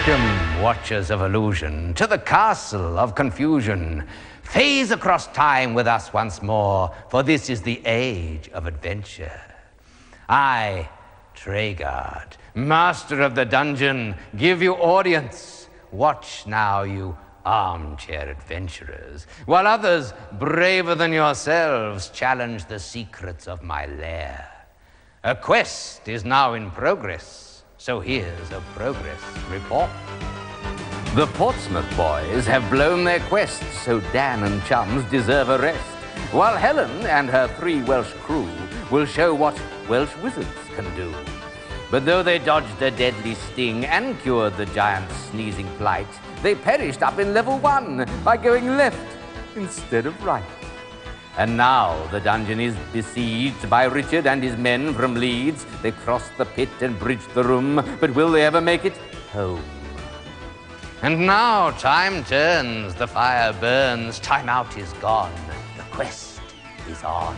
Welcome, watchers of illusion, to the castle of confusion. Phase across time with us once more, for this is the age of adventure. I, Traegard, master of the dungeon, give you audience. Watch now, you armchair adventurers, while others, braver than yourselves, challenge the secrets of my lair. A quest is now in progress, so here's a progress report. The Portsmouth boys have blown their quest, so Dan and chums deserve a rest, while Helen and her 3 Welsh crew will show what Welsh wizards can do. But though they dodged the deadly sting and cured the giant's sneezing plight, they perished up in level 1 by going left instead of right. And now the dungeon is besieged by Richard and his men from Leeds. They crossed the pit and bridged the room, but will they ever make it home? And now time turns, the fire burns, time out is gone, the quest is on.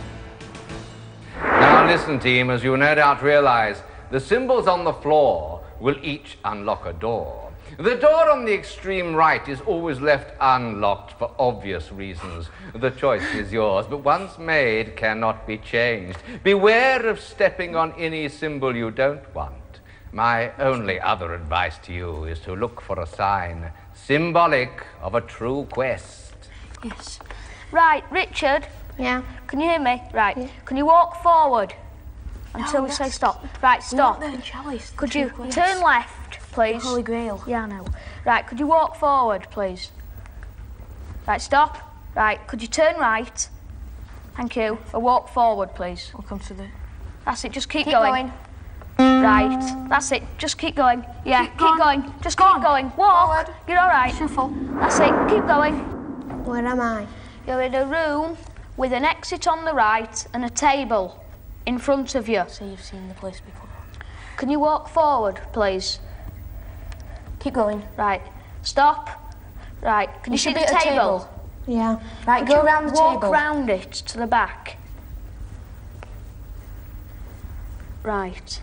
Now listen, team, as you no doubt realize, the symbols on the floor will each unlock a door. The door on the extreme right is always left unlocked for obvious reasons. The choice is yours, but once made cannot be changed. Beware of stepping on any symbol you don't want. My only other advice to you is to look for a sign symbolic of a true quest. Yes. Right, Richard. Yeah. Can you hear me? Right. Yeah. Can you walk forward until we say stop? Right, stop. Could you turn left, please? The Holy Grail. Yeah, I know. Right, could you walk forward, please? Right, stop. Right, could you turn right? Thank you. Or walk forward, please. I'll come to the... That's it, just keep going. Right, that's it, just keep going. Yeah, keep going. Just keep going. Walk. Forward. You're all right. Shuffle. That's it, keep going. Where am I? You're in a room with an exit on the right and a table in front of you. So you've seen the place before. Can you walk forward, please? Keep going. Right, stop. Right, can you see the table? Yeah. Right, go around the table. Walk round it to the back. Right.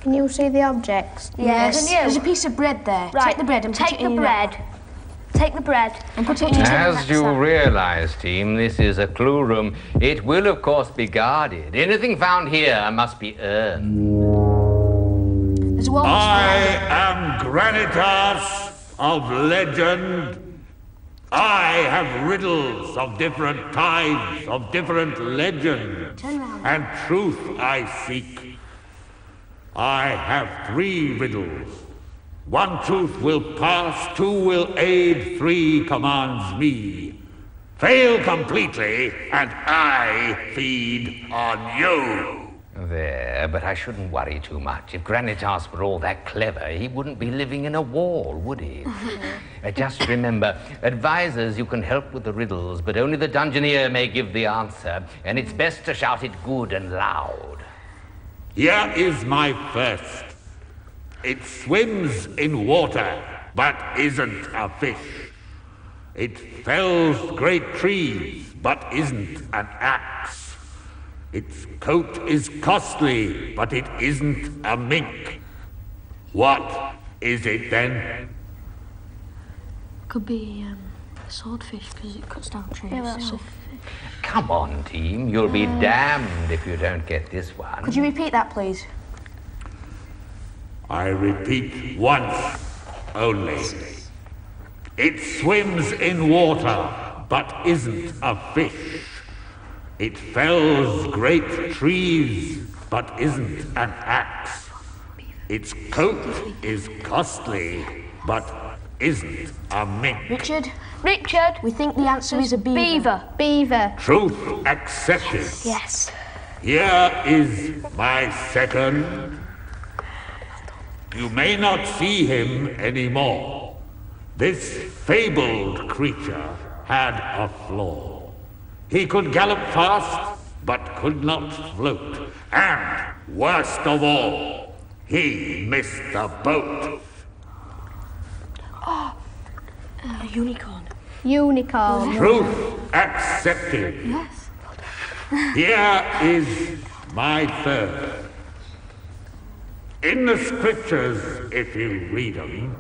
Can you see the objects? Yes. Can you? There's a piece of bread there. Right. Take the bread and put it in your mouth. Take the bread and put it in your mouth. As you realize, team, this is a clue room. It will, of course, be guarded. Anything found here must be earned. There's a wall. I am Granitas of legend. I have riddles of different types, of different legends, and truth I seek. I have 3 riddles. 1 truth will pass, 2 will aid, 3 commands me. Fail completely, and I feed on you. There, but I shouldn't worry too much. If Granitas were all that clever, he wouldn't be living in a wall, would he? Just remember, advisors, you can help with the riddles, but only the dungeoneer may give the answer, and it's best to shout it good and loud. Here is my first. It swims in water, but isn't a fish. It fells great trees, but isn't an axe. Its coat is costly, but it isn't a mink. What is it then? Could be a swordfish, because it cuts down trees. Yeah, that's Come on, team. You'll be damned if you don't get this one. Could you repeat that, please? I repeat once only. It swims in water, but isn't a fish. It fells great trees, but isn't an axe. Its coat is costly, but isn't a mink. Richard? Richard! We think the answer is a beaver. Beaver. Truth accepted. Yes. Here is my second. You may not see him anymore. This fabled creature had a flaw. He could gallop fast, but could not float. And, worst of all, he missed the boat. Oh, a unicorn. Unicorn. Truth accepted. Yes. Here is my third. In the scriptures, if you read them,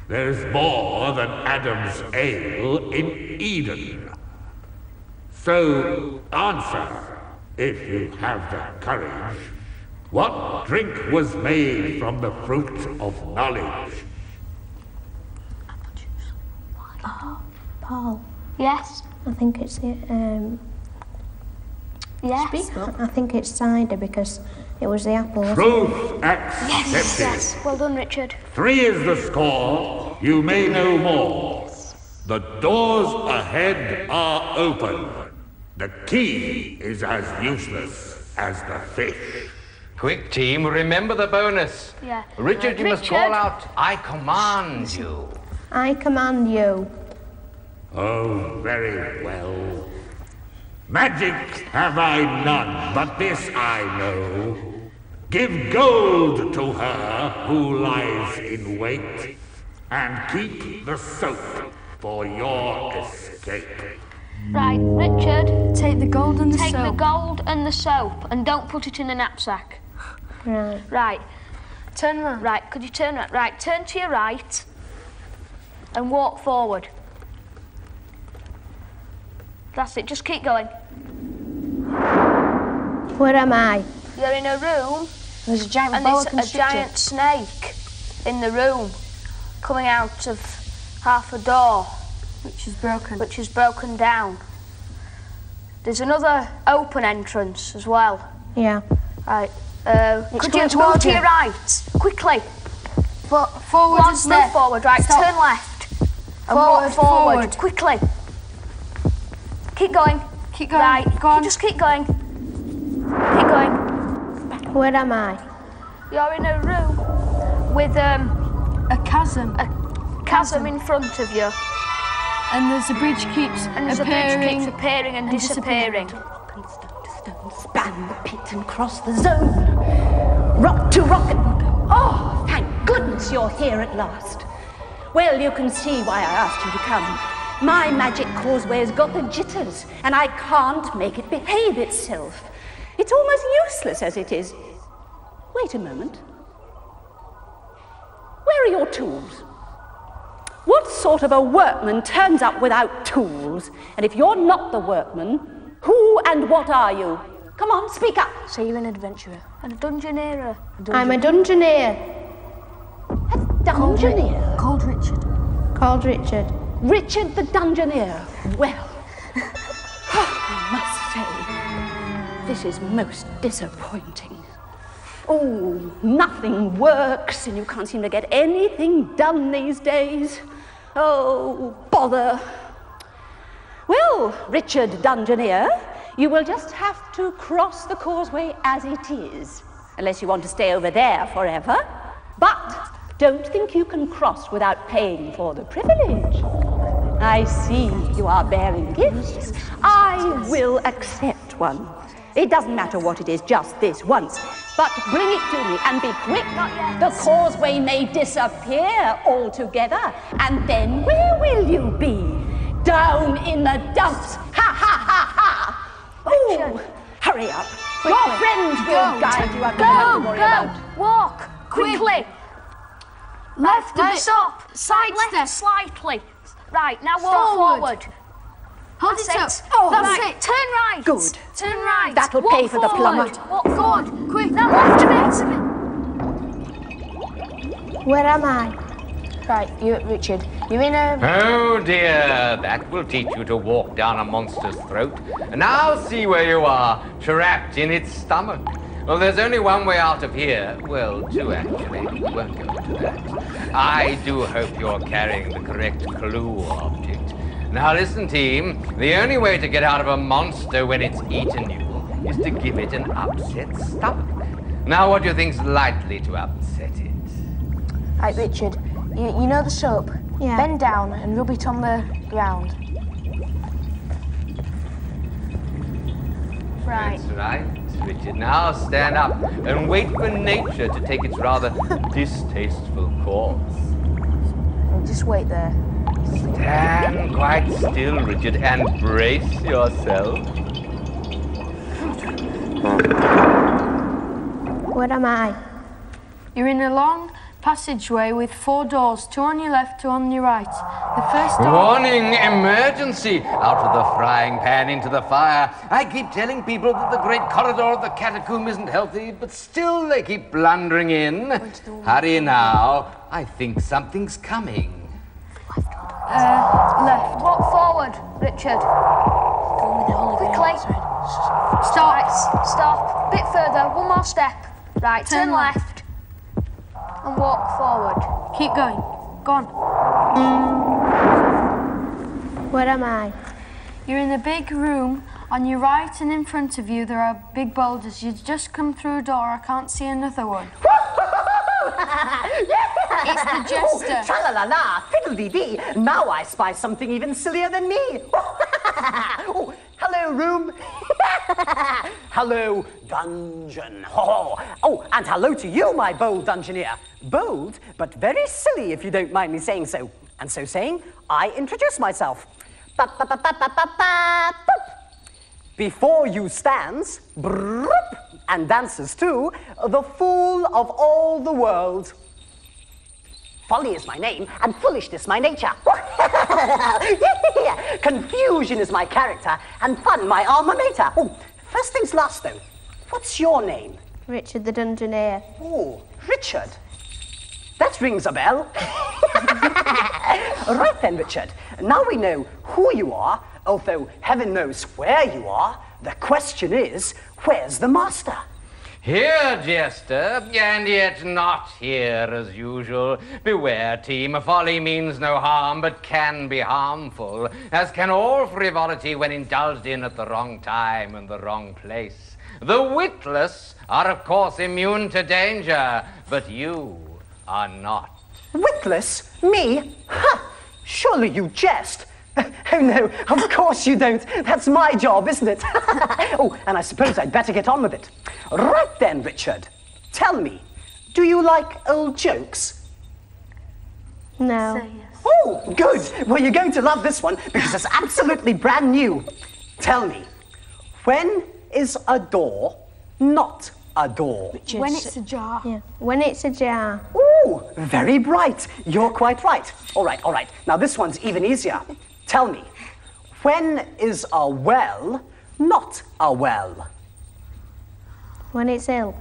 there's more than Adam's ale in Eden. So answer, if you have the courage, what drink was made from the fruit of knowledge? Paul, Yes. I think it's Yes. Speak up. I think it's cider because it was the apple. Wasn't it? Truth accepted. Yes. Well done, Richard. 3 is the score. You may know more. The doors ahead are open. The key is as useless as the fish. Quick, team, remember the bonus. Yeah. Richard, you must call out, I command you. I command you. Oh, very well. Magic have I none, but this I know. Give gold to her who lies in wait, and keep the soap for your escape. Right, Richard. Take the gold and the Take the soap. gold and the soap, and don't put it in the knapsack. Right. Right. Turn around. Right. Could you turn right? Right. Turn to your right, and walk forward. That's it. Just keep going. Where am I? You're in a room, There's a giant and boa there's a constrictor. giant snake in the room, coming out of half a door, Which is broken. which is broken down. There's another open entrance as well. Yeah. Right. Could you going move towards to you. your right quickly? Forward One and step. move forward. Right. Stop. Turn left. And Forward, walk forward forward. quickly. Keep going. Keep going. Right. Go on. Just keep going. Keep going. Where am I? You're in a room with A chasm. a chasm in front of you, And there's a bridge keeps and there's appearing. a bridge keeps appearing and disappearing. Rock and stone to stone, span the pit and cross the zone. Rock to rock. Oh, thank goodness you're here at last. Well, you can see why I asked you to come. My magic causeway's got the jitters, and I can't make it behave itself. It's almost useless as it is. Wait a moment. Where are your tools? What sort of a workman turns up without tools? And if you're not the workman, who and what are you? Come on, speak up. So you're an adventurer and a dungeoneer. I'm a dungeoneer A dungeoneer. Called Richard. called Richard. Richard the Dungeoneer. Well, I must say, this is most disappointing. Oh, nothing works, and you can't seem to get anything done these days. Oh, bother. Well, Richard Dungeoneer, you will just have to cross the causeway as it is, unless you want to stay over there forever. But don't think you can cross without paying for the privilege. I see you are bearing gifts. I will accept one. It doesn't matter what it is, just this once. But bring it to me, and be quick. The causeway may disappear altogether, and then where will you be? Down in the dumps. Ha ha ha ha! Oh, hurry up. Your friends will guide you. I've nothing to worry about. Walk quickly. Left a bit. Stop. Side Left step. slightly. Right, now walk Forward. forward. Hold That's it up. it. Oh, That's right. it. Turn right. Good. Turn right. That'll Walk pay for the plumber. forward. Walk forward. Quick. Now left a bit. Where am I? Right, Richard. You're in a... Oh dear, that will teach you to walk down a monster's throat. And now see where you are, trapped in its stomach. Well, there's only one way out of here. Well, two actually. We won't go into that. I do hope you're carrying the correct clue object. Now listen, team. The only way to get out of a monster when it's eaten you is to give it an upset stomach. Now what do you think's likely to upset it? Right, Richard. You know the soap? Yeah. Bend down and rub it on the ground. Right. That's right, Richard. Now stand up and wait for nature to take its rather distasteful course. Just wait there. Stand quite still, Richard, and brace yourself. Where am I? You're in a long passageway with 4 doors, 2 on your left, 2 on your right. The first door... Warning, emergency! Out of the frying pan into the fire. I keep telling people that the great corridor of the catacomb isn't healthy, but still they keep blundering in. Hurry now. I think something's coming. Left. Walk forward, Richard. Quickly. Stop. Right, stop. Bit further, one more step. Right, turn left. And walk forward. Keep going. Go on. Where am I? You're in a big room. On your right and in front of you, there are big boulders. You've just come through a door. I can't see another one. It's the jester. Tra-la-la-la, fiddle-dee-dee. Now I spy something even sillier than me. Oh, hello, room. Hello, dungeon. Oh, and hello to you, my bold dungeoneer. Bold, but very silly, if you don't mind me saying so. And so saying, I introduce myself. Ba-ba-ba-ba-ba-ba-ba. Before you stands, brrrp, and dances too, the fool of all the world. Folly is my name, and foolishness my nature. Confusion is my character, and fun my alma mater. Oh, first things last, though. What's your name? Richard the Dungeoneer. Oh, Richard. That rings a bell. Right then, Richard. Now we know who you are, although heaven knows where you are. The question is, where's the master? Here, Jester, and yet not here as usual. Beware, team, folly means no harm, but can be harmful, as can all frivolity when indulged in at the wrong time and the wrong place. The witless are, of course, immune to danger, but you are not. Witless? Me? Ha! Surely you jest. Oh, no, of course you don't. That's my job, isn't it? Oh, and I suppose I'd better get on with it. Right then, Richard. Tell me, do you like old jokes? No. Say yes. Oh, good. Well, you're going to love this one because it's absolutely brand new. Tell me, when is a door not a door? When it's ajar. Yeah. When it's ajar. Ooh, very bright. You're quite right. All right, all right. Now this one's even easier. Tell me, when is a well not a well? When it's ill.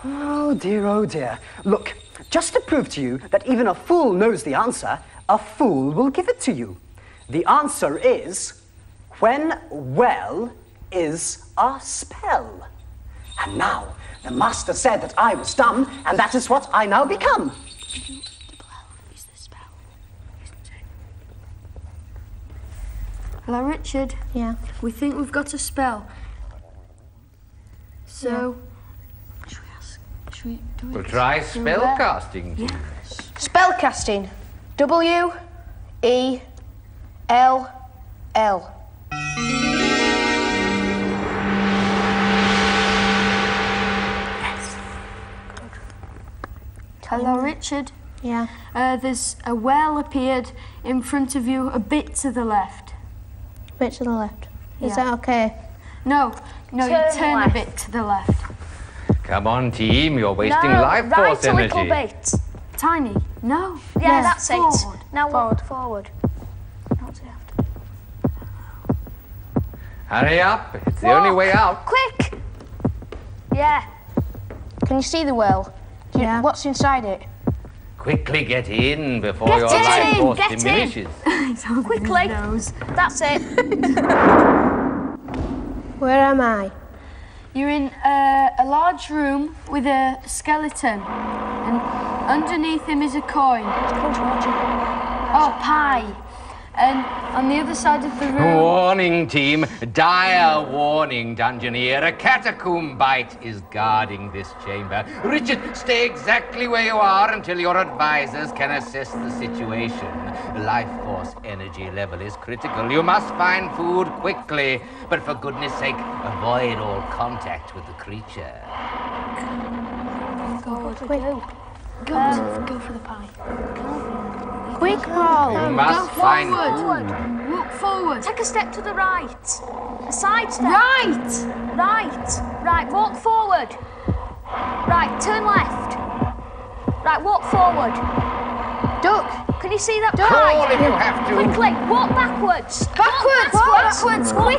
Oh dear. Look, just to prove to you that even a fool knows the answer, a fool will give it to you. The answer is, when well is a spell. And now, the master said that I was dumb, and that is what I now become. Hello, Richard. Yeah. We think we've got a spell. So, should we do it? We'll try spellcasting. Yeah. Spellcasting. W-E-L-L. Hello, Richard. Yeah. There's a well appeared in front of you, a bit to the left. Bit to the left. Is Yeah. that okay? No, you turn left. a bit to the left. Come on, team, you're wasting No, life right force a energy. little bit. Tiny. No. Yeah, that's forward. it. Now walk forward. Not after. Hurry up, it's the only way out. Quick! Yeah. Can you see the well? Yeah. What's inside it? Quickly get in before Get your in, life force get in. diminishes. Quickly. Nose. That's it. Where am I? You're in a large room with a skeleton, and underneath him is a coin. Oh, pie. And on the other side of the room... Warning, team. Dire warning, Dungeoneer. A catacomb bite is guarding this chamber. Richard, stay exactly where you are until your advisors can assess the situation. Life force energy level is critical. You must find food quickly, but for goodness sake, avoid all contact with the creature. Go for the pie. Quick, Paul. You must find forward. food. Walk forward. Take a step to the right. A side step. Right. Right, walk forward. Right, turn left. Right, walk forward. Duck. Can you see that? Crawl if you have to. Quickly, walk backwards. Backwards. Quickly.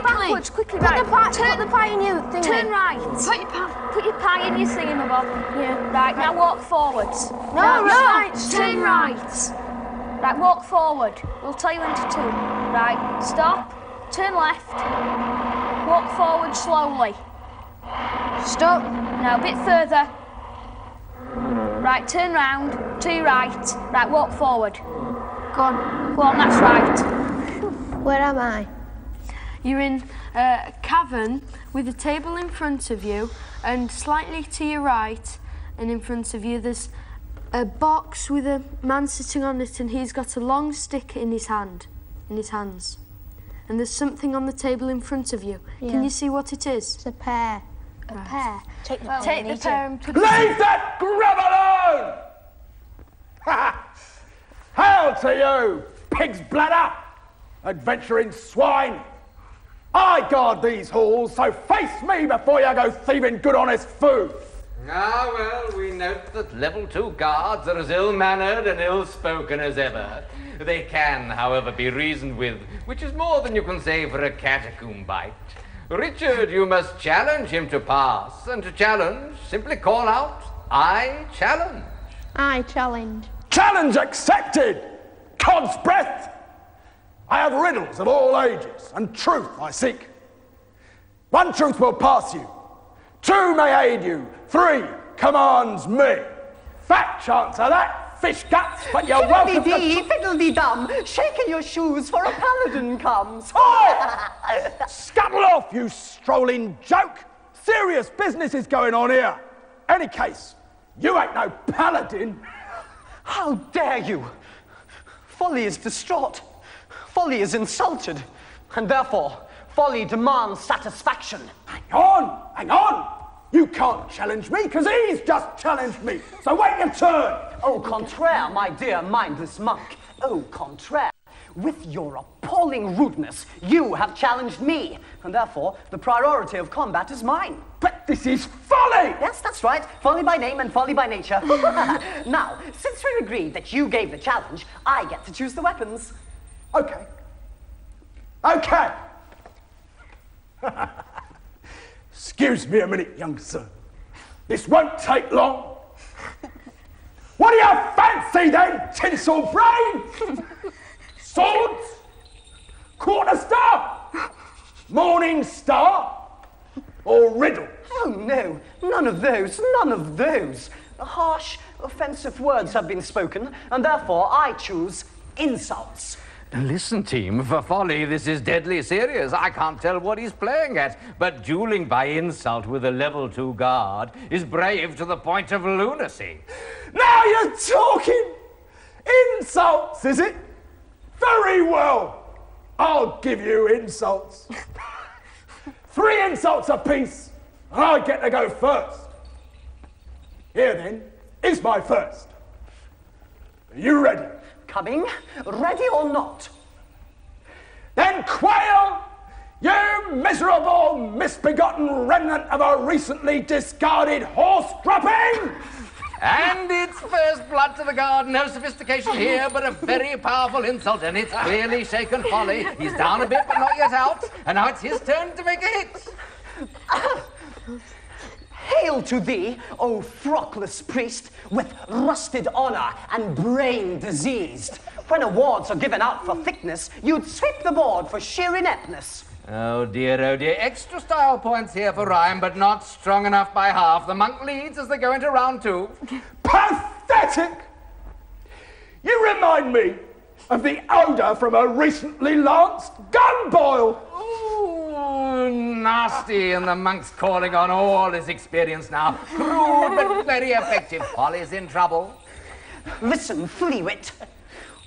Quickly. Right, Put the pie in your thing. turn right. Put your pie In your thingamabob. Yeah. Right, now walk forwards. No. Turn right. Right, walk forward. We'll tell you when to turn. Right, stop. Turn left. Walk forward slowly. Stop. Now a bit further. Right, turn round. To your right. Right, walk forward. Go on. Go on, that's right. Where am I? You're in a cavern with a table in front of you, and slightly to your right and in front of you there's a box with a man sitting on it, and he's got a long stick in his hands. And there's something on the table in front of you. Yeah. Can you see what it is? It's a pear. A pear. Take the pear and put Leave that grub alone! Hail to you, pig's bladder, adventuring swine! I guard these halls, so face me before you go thieving good honest food. Ah, well, we note that level 2 guards are as ill-mannered and ill-spoken as ever. They can, however, be reasoned with, which is more than you can say for a catacomb bite. Richard, you must challenge him to pass, and to challenge, simply call out, I challenge. I challenge. Challenge accepted! Cod's breath! I have riddles of all ages, and truth I seek. 1 truth will pass you. 2 may aid you. 3 commands me. Fat chance of that, fish guts, but you're welcome to... Fiddle-dee-dum, shaking your shoes for a paladin comes. Oi! Scuttle off, you strolling joke! Serious business is going on here. Any case, you ain't no paladin. How dare you? Folly is distraught. Folly is insulted. And therefore, folly demands satisfaction. Hang on! You can't challenge me, because he's just challenged me. So wait your turn. Au contraire, my dear mindless monk. Au contraire. With your appalling rudeness, you have challenged me. And therefore, the priority of combat is mine. But this is folly! Yes, that's right. Folly by name and folly by nature. Now, since we agreed that you gave the challenge, I get to choose the weapons. Okay. Excuse me a minute, young sir. This won't take long. What do you fancy then, tinsel brain? Swords? Quarterstaff? Morning star? Or riddle? Oh, no. None of those. Harsh, offensive words have been spoken, and therefore I choose insults. Listen, team, for folly, this is deadly serious. I can't tell what he's playing at, but dueling by insult with a level 2 guard is brave to the point of lunacy. Now you're talking! Insults, is it? Very well. I'll give you insults. 3 insults apiece, and I get to go first. Here then is my first. Are you ready? Coming, ready or not? Then quail, you miserable, misbegotten remnant of a recently discarded horse dropping! And it's first blood to the guard. No sophistication here, but a very powerful insult, and it's clearly shaken Folly. He's down a bit, but not yet out. And now it's his turn to make a hit. Hail to thee, O frockless priest, with rusted honor and brain diseased. When awards are given out for thickness, you'd sweep the board for sheer ineptness. Oh dear, oh dear. Extra style points here for rhyme, but not strong enough by half. The monk leads as they go into round 2. Pathetic! You remind me of the odour from a recently lanced gun boil. Ooh, nasty, and the monk's calling on all his experience now. Crude, but very effective. Polly's in trouble. Listen, Fleawit.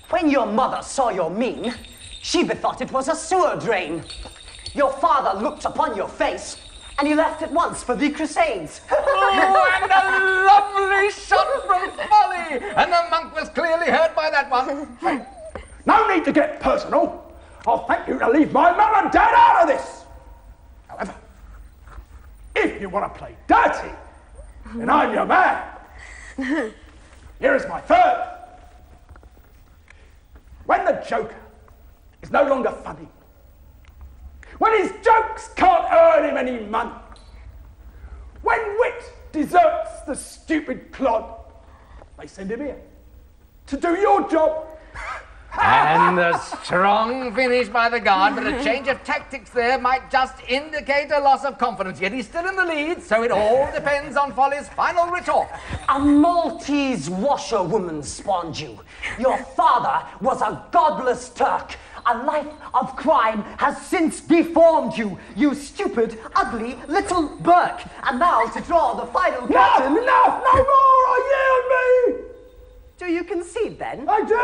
When your mother saw your mien, she bethought it was a sewer drain. Your father looked upon your face, and he left at once for the Crusades. Oh, and a lovely shot from Folly! And the monk was clearly hurt by that one. No need to get personal. I'll thank you to leave my mum and dad out of this. However, if you want to play dirty, then I'm your man. Here is my third. When the Joker is no longer funny, when his jokes can't earn him any money, when wit deserts the stupid clod, they send him here to do your job. And a strong finish by the guard, but a change of tactics there might just indicate a loss of confidence. Yet he's still in the lead, so it all depends on Folly's final retort. A Maltese washerwoman spawned you. Your father was a godless Turk. A life of crime has since deformed you, you stupid, ugly little Burke. And now to draw the final curtain... Enough! No more! I yield me! Do you concede then? I do!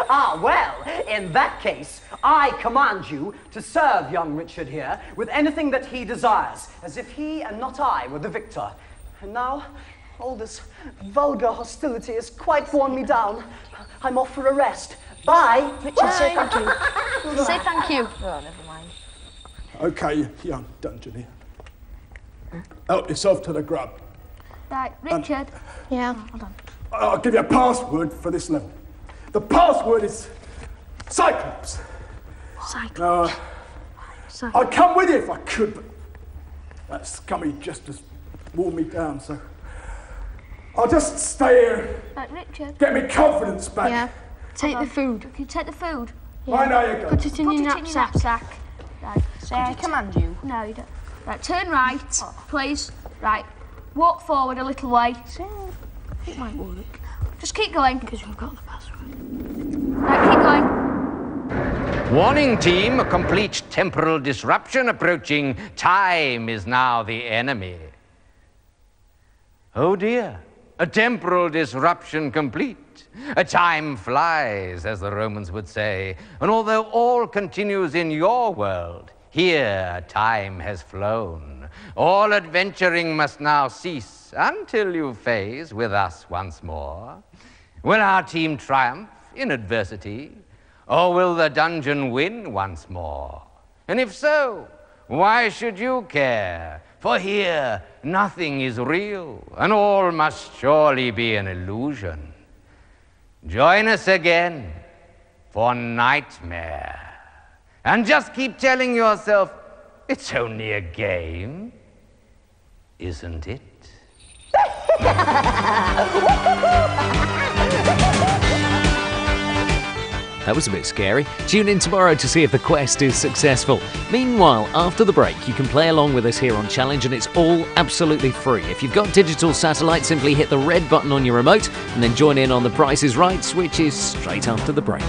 Ah, well, in that case, I command you to serve young Richard here with anything that he desires, as if he and not I were the victor. And now, all this vulgar hostility has quite worn me down. I'm off for a rest. Bye. Richard, say thank you. Say thank you. Oh, never mind. Okay, young Dungeoneer. Help yourself to the grub. Right, Richard. Yeah. Hold on. I'll give you a password for this level. The password is Cyclops. Cyclops. I'd come with you if I could, but that scummy just has worn me down, so I'll just stay here. Right, Richard. Get me confidence back. Yeah. Take the food. Can you take the food? I know you go. Put it in your knapsack. Right. Did he command you? No, you don't. Right, turn right, please. Right. Walk forward a little way. It might work. Just keep going. Because we've got the password. Right, keep going. Warning team, a complete temporal disruption approaching. Time is now the enemy. Oh dear, a temporal disruption complete. A time flies, as the Romans would say. And although all continues in your world, here time has flown. All adventuring must now cease until you phase with us once more. Will our team triumph in adversity? Or will the dungeon win once more? And if so, why should you care? For here, nothing is real, and all must surely be an illusion. Join us again for Knightmare. And just keep telling yourself, it's only a game, isn't it? That was a bit scary. Tune in tomorrow to see if the quest is successful. Meanwhile, after the break, you can play along with us here on Challenge, and it's all absolutely free. If you've got digital satellite, simply hit the red button on your remote and then join in on The Price is Right, which is straight after the break.